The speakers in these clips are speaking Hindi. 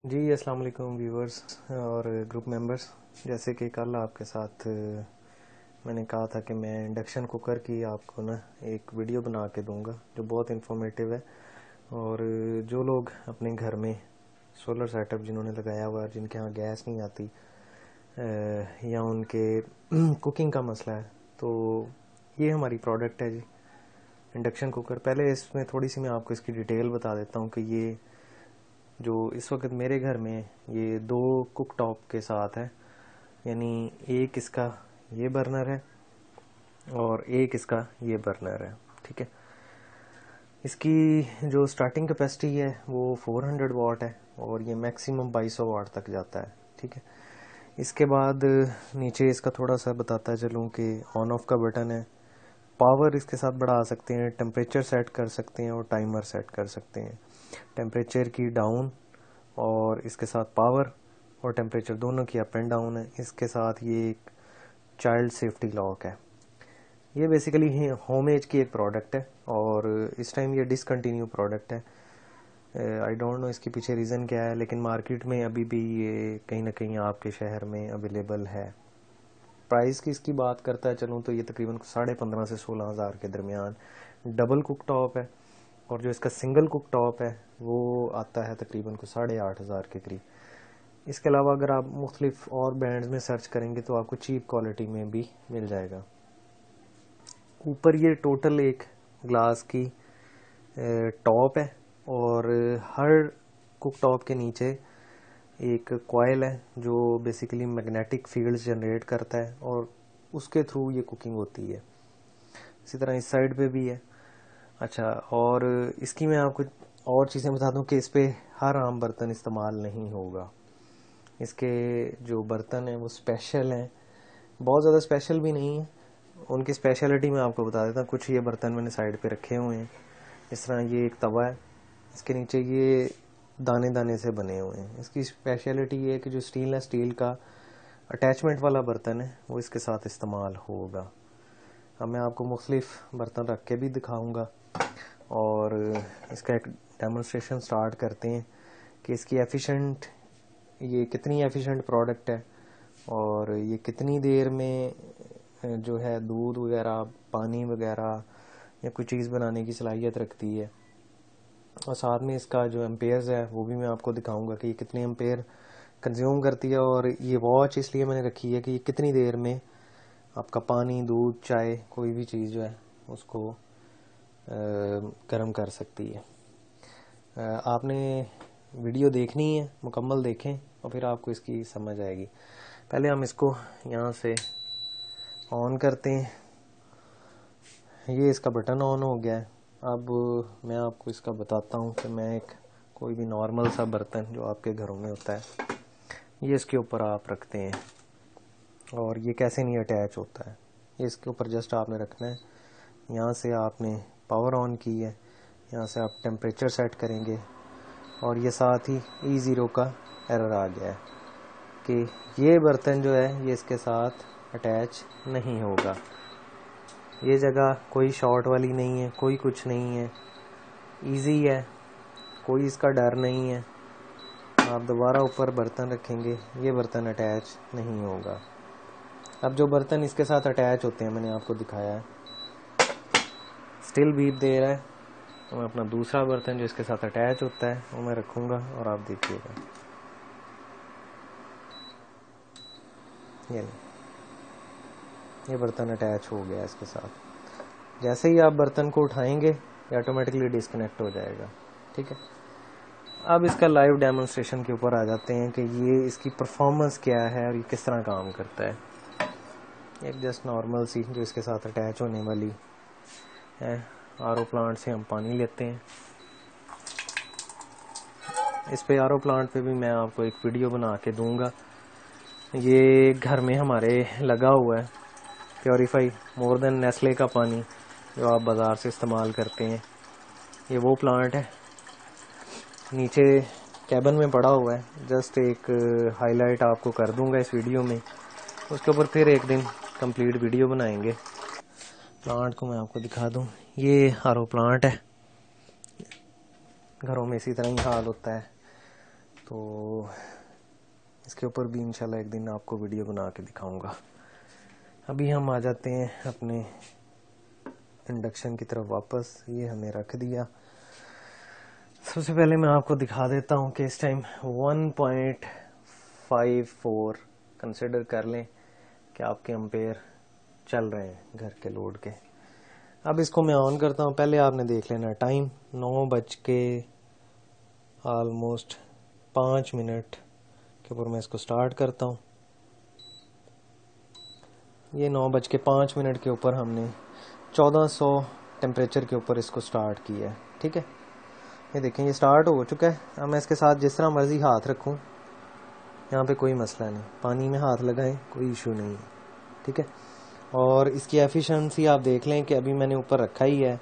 जी अस्सलाम वालेकुम व्यूवर्स और ग्रुप मेंबर्स। जैसे कि कल आपके साथ मैंने कहा था कि मैं इंडक्शन कुकर की आपको ना एक वीडियो बना के दूंगा जो बहुत इंफॉर्मेटिव है। और जो लोग अपने घर में सोलर सेटअप जिन्होंने लगाया हुआ है, जिनके यहाँ गैस नहीं आती या उनके कुकिंग का मसला है, तो ये हमारी प्रोडक्ट है जी, इंडक्शन कुकर। पहले इसमें थोड़ी सी मैं आपको इसकी डिटेल बता देता हूँ कि ये जो इस वक्त मेरे घर में ये दो कुक टॉप के साथ है, यानी एक इसका ये बर्नर है और एक इसका ये बर्नर है। ठीक है, इसकी जो स्टार्टिंग कैपेसिटी है वो 400 वाट है और ये मैक्सिमम 2200 वाट तक जाता है। ठीक है, इसके बाद नीचे इसका थोड़ा सा बताता चलूँ कि ऑन ऑफ का बटन है। पावर इसके साथ बढ़ा सकते हैं, टेम्परेचर सेट कर सकते हैं और टाइमर सेट कर सकते हैं। टेम्परेचर की डाउन और इसके साथ पावर और टेम्परेचर दोनों की अप एंड डाउन है। इसके साथ ये एक चाइल्ड सेफ्टी लॉक है। ये बेसिकली होम एज की एक प्रोडक्ट है और इस टाइम ये डिसकंटिन्यू प्रोडक्ट है। आई डोंट नो इसके पीछे रीज़न क्या है, लेकिन मार्केट में अभी भी ये कहीं ना कहीं आपके शहर में अवेलेबल है। प्राइस की इसकी बात करता है चलूँ तो ये तकरीबन 15,500 से 16,000 के दरमियान डबल कुक टॉप है, और जो इसका सिंगल कुक टॉप है वो आता है तकरीबन को 8,500 के करीब। इसके अलावा अगर आप मुख्तलिफ और ब्रांड्स में सर्च करेंगे तो आपको चीप क्वालिटी में भी मिल जाएगा। ऊपर ये टोटल एक ग्लास की टॉप है और हर कुक टॉप के नीचे एक कॉइल है जो बेसिकली मैग्नेटिक फील्ड्स जनरेट करता है और उसके थ्रू ये कुकिंग होती है। इसी तरह इस साइड पे भी है। अच्छा, और इसकी मैं आपको और चीज़ें बता दूं कि इस पे हर आम बर्तन इस्तेमाल नहीं होगा। इसके जो बर्तन हैं वो स्पेशल हैं, बहुत ज़्यादा स्पेशल भी नहीं है। उनकी स्पेशलिटी मैं आपको बता देता हूँ। कुछ ये बर्तन मैंने साइड पे रखे हुए हैं। इस तरह ये एक तवा है, इसके नीचे ये दाने दाने से बने हुए हैं। इसकी स्पेशलिटी ये है कि जो स्टील का अटैचमेंट वाला बर्तन है वो इसके साथ इस्तेमाल होगा। अब मैं आपको मुख्तलिफ बर्तन रख के भी दिखाऊंगा और इसका एक डेमोन्स्ट्रेशन स्टार्ट करते हैं कि इसकी ये कितनी एफिशिएंट प्रोडक्ट है और ये कितनी देर में जो है दूध वगैरह, पानी वगैरह या कोई चीज़ बनाने की सलाहियत रखती है। और साथ में इसका जो एम्पेयर्स है वो भी मैं आपको दिखाऊंगा कि ये कितने एम्पेयर कंज्यूम करती है। और ये वॉच इसलिए मैंने रखी है कि ये कितनी देर में आपका पानी, दूध, चाय, कोई भी चीज़ जो है उसको गर्म कर सकती है। आपने वीडियो देखनी है, मुकम्मल देखें और फिर आपको इसकी समझ आएगी। पहले हम इसको यहाँ से ऑन करते हैं। ये इसका बटन ऑन हो गया है। अब मैं आपको इसका बताता हूँ कि मैं एक कोई भी नॉर्मल सा बर्तन जो आपके घरों में होता है ये इसके ऊपर आप रखते हैं और ये कैसे नहीं अटैच होता है। ये इसके ऊपर जस्ट आपने रखना है। यहाँ से आपने पावर ऑन की है, यहाँ से आप टेम्परेचर सेट करेंगे और ये साथ ही E0 का एरर आ गया है कि ये बर्तन जो है ये इसके साथ अटैच नहीं होगा। ये जगह कोई शॉर्ट वाली नहीं है, कोई कुछ नहीं है, इजी है, कोई इसका डर नहीं है। आप दोबारा ऊपर बर्तन रखेंगे, ये बर्तन अटैच नहीं होगा। अब जो बर्तन इसके साथ अटैच होते हैं मैंने आपको दिखाया है, स्टिल बीप दे रहा है। तो मैं अपना दूसरा बर्तन जो इसके साथ अटैच होता है वो मैं रखूँगा और आप देखिएगा। ये बर्तन अटैच हो गया इसके साथ। जैसे ही आप बर्तन को उठाएंगे ये ऑटोमेटिकली डिस्कनेक्ट हो जाएगा। ठीक है, अब इसका लाइव डेमोन्स्ट्रेशन के ऊपर आ जाते हैं कि ये इसकी परफॉर्मेंस क्या है और ये किस तरह काम करता है। एक जस्ट नॉर्मल सी जो इसके साथ अटैच होने वाली है, आरओ प्लांट से हम पानी लेते हैं। इस पे आरओ प्लांट पे भी मैं आपको एक वीडियो बना के दूंगा। ये घर में हमारे लगा हुआ है प्योरीफाई मोर देन नेस्ले का पानी जो आप बाज़ार से इस्तेमाल करते हैं। ये वो प्लांट है, नीचे कैबिन में पड़ा हुआ है। जस्ट एक हाईलाइट आपको कर दूंगा इस वीडियो में, उसके ऊपर फिर एक दिन कंप्लीट वीडियो बनाएंगे। प्लांट को मैं आपको दिखा दूं, ये आरओ प्लांट है। घरों में इसी तरह ही हाल होता है। तो इसके ऊपर भी इंशाल्लाह एक दिन आपको वीडियो बना के दिखाऊंगा। अभी हम आ जाते हैं अपने इंडक्शन की तरफ वापस। ये हमने रख दिया। सबसे पहले मैं आपको दिखा देता हूँ कि इस टाइम 1.54 कंसिडर कर लें कि आपके एम्पेयर चल रहे हैं घर के लोड के। अब इसको मैं ऑन करता हूँ। पहले आपने देख लेना टाइम 9:05 के ऊपर मैं इसको स्टार्ट करता हूँ। ये 9:05 के ऊपर हमने 1400 टेम्परेचर के ऊपर इसको स्टार्ट किया है। ठीक है, ये देखें ये स्टार्ट हो चुका है। अब मैं इसके साथ जिस तरह मर्जी हाथ रखूं, यहाँ पे कोई मसला नहीं, पानी में हाथ लगाएं कोई इशू नहीं है। ठीक है, और इसकी एफिशिएंसी आप देख लें कि अभी मैंने ऊपर रखा ही है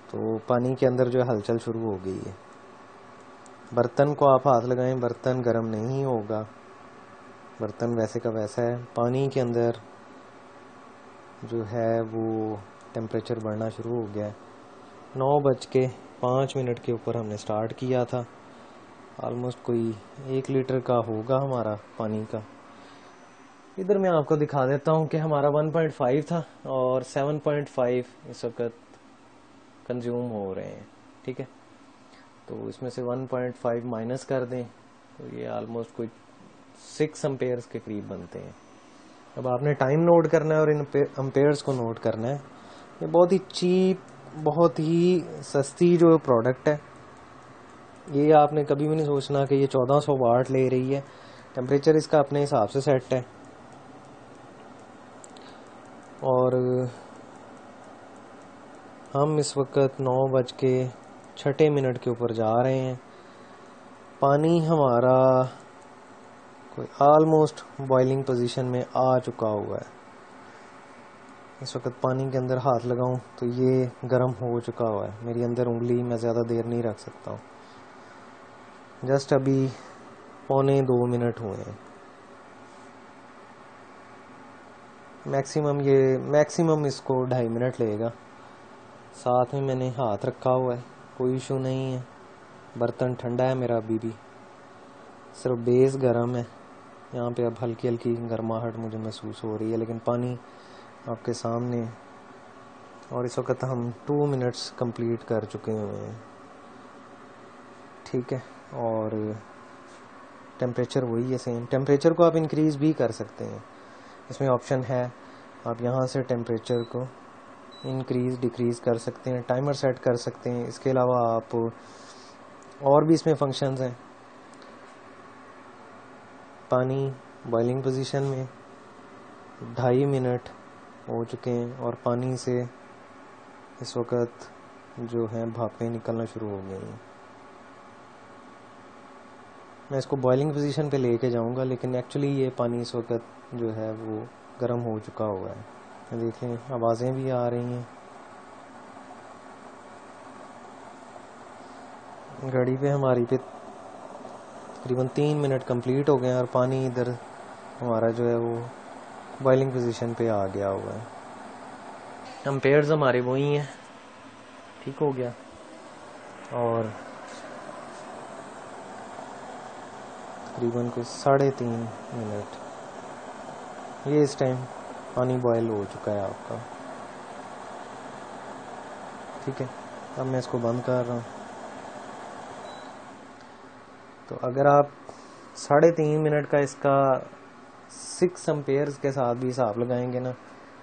तो पानी के अंदर जो है हलचल शुरू हो गई है। बर्तन को आप हाथ लगाएं, बर्तन गर्म नहीं होगा, बर्तन वैसे का वैसा है। पानी के अंदर जो है वो टेम्परेचर बढ़ना शुरू हो गया है। 9:05 के ऊपर हमने स्टार्ट किया था। ऑलमोस्ट कोई 1 लीटर का होगा हमारा पानी का। इधर मैं आपको दिखा देता हूँ कि हमारा 1.5 था और 7.5 इस वक्त कंज्यूम हो रहे हैं। ठीक है, तो इसमें से 1.5 माइनस कर दें तो ये ऑलमोस्ट कोई 6 एम्पेयर्स के करीब बनते हैं। अब आपने टाइम नोट करना है और इन एम्पेयर्स को नोट करना है। ये बहुत ही चीप, बहुत ही सस्ती जो प्रोडक्ट है। ये आपने कभी भी नहीं सोचना कि ये 1400 वाट ले रही है। टेम्परेचर इसका अपने हिसाब से सेट है। और हम इस वक्त 9:06 के ऊपर जा रहे हैं। पानी हमारा कोई ऑलमोस्ट बॉइलिंग पोजीशन में आ चुका हुआ है। इस वक्त पानी के अंदर हाथ लगाऊं तो ये गर्म हो चुका हुआ है। मेरी अंदर उंगली मैं ज़्यादा देर नहीं रख सकता हूँ। जस्ट अभी 1.25 मिनट हुए हैं मैक्सिमम इसको 2.5 मिनट लगेगा। साथ में मैंने हाथ रखा हुआ है, कोई इशू नहीं है। बर्तन ठंडा है मेरा अभी भी, सिर्फ बेस गर्म है। यहाँ पे अब हल्की हल्की गर्माहट मुझे महसूस हो रही है, लेकिन पानी आपके सामने। और इस वक्त हम 2 मिनट्स कंप्लीट कर चुके हुए हैं। ठीक है, और टेम्परेचर वही है सेम। टेम्परेचर को आप इंक्रीज़ भी कर सकते हैं, इसमें ऑप्शन है। आप यहाँ से टेम्परेचर को इंक्रीज़ डिक्रीज़ कर सकते हैं, टाइमर सेट कर सकते हैं। इसके अलावा आप और भी इसमें फंक्शंस हैं। पानी बॉइलिंग पोजीशन में 2.5 मिनट हो चुके हैं और पानी से इस वक्त जो है भापें निकलना शुरू हो गई हैं। मैं इसको बॉइलिंग पोजीशन पे लेके जाऊंगा, लेकिन एक्चुअली ये पानी इस वक्त जो है वो गर्म हो चुका हुआ है। देखें आवाज़ें भी आ रही हैं। घड़ी पे हमारी पे तकरीबन 3 मिनट कंप्लीट हो गए हैं और पानी इधर हमारा जो है वो बॉइलिंग पोजीशन पे आ गया हुआ है। एम्पेयर्स हमारे वही हैं। ठीक हो गया। और तकरीबन कुछ 3.5 मिनट ये इस टाइम पानी बॉयल हो चुका है आपका। ठीक है, अब मैं इसको बंद कर रहा हूँ। तो अगर आप 3.5 मिनट का इसका 6 एम्पेयर्स के साथ भी हिसाब लगाएंगे ना,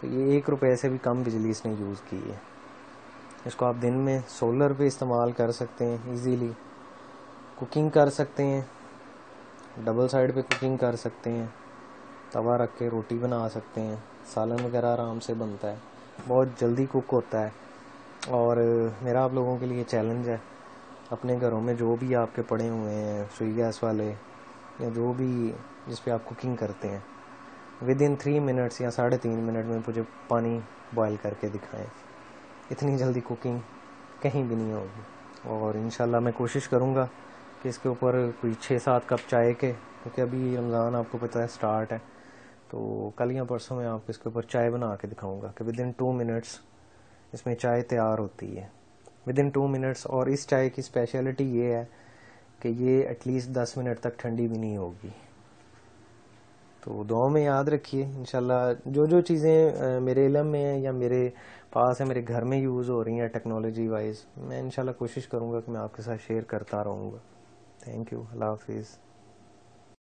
तो ये 1 रुपये से भी कम बिजली इसने यूज़ की है। इसको आप दिन में सोलर पे इस्तेमाल कर सकते हैं, इजीली कुकिंग कर सकते हैं, डबल साइड पे कुकिंग कर सकते हैं, तवा रख के रोटी बना सकते हैं, सालन वगैरह आराम से बनता है, बहुत जल्दी कुक होता है। और मेरा आप लोगों के लिए चैलेंज है, अपने घरों में जो भी आपके पड़े हुए हैं सुई गैस वाले या जो भी जिस पे आप कुकिंग करते हैं, विद इन 3 मिनट्स या 3.5 मिनट में मुझे पानी बॉयल करके दिखाएं। इतनी जल्दी कुकिंग कहीं भी नहीं होगी। और इंशाल्लाह मैं कोशिश करूँगा कि इसके ऊपर कोई 6-7 कप चाय के, क्योंकि अभी रमज़ान आपको पता है स्टार्ट है, तो कल या परसों में आपको इसके ऊपर चाय बना के दिखाऊंगा कि विद इन 2 मिनट्स इसमें चाय तैयार होती है, विद इन 2 मिनट्स। और इस चाय की स्पेशलिटी ये है कि ये एटलीस्ट 10 मिनट तक ठंडी भी नहीं होगी। तो दुआ में याद रखिए। इंशाल्लाह जो जो चीज़ें मेरे इल्म में है या मेरे पास है, मेरे घर में यूज़ हो रही हैं टेक्नोलॉजी वाइज, मैं इंशाल्लाह कोशिश करूँगा कि मैं आपके साथ शेयर करता रहूँगा। Thank you. अल्लाह हाफिज़।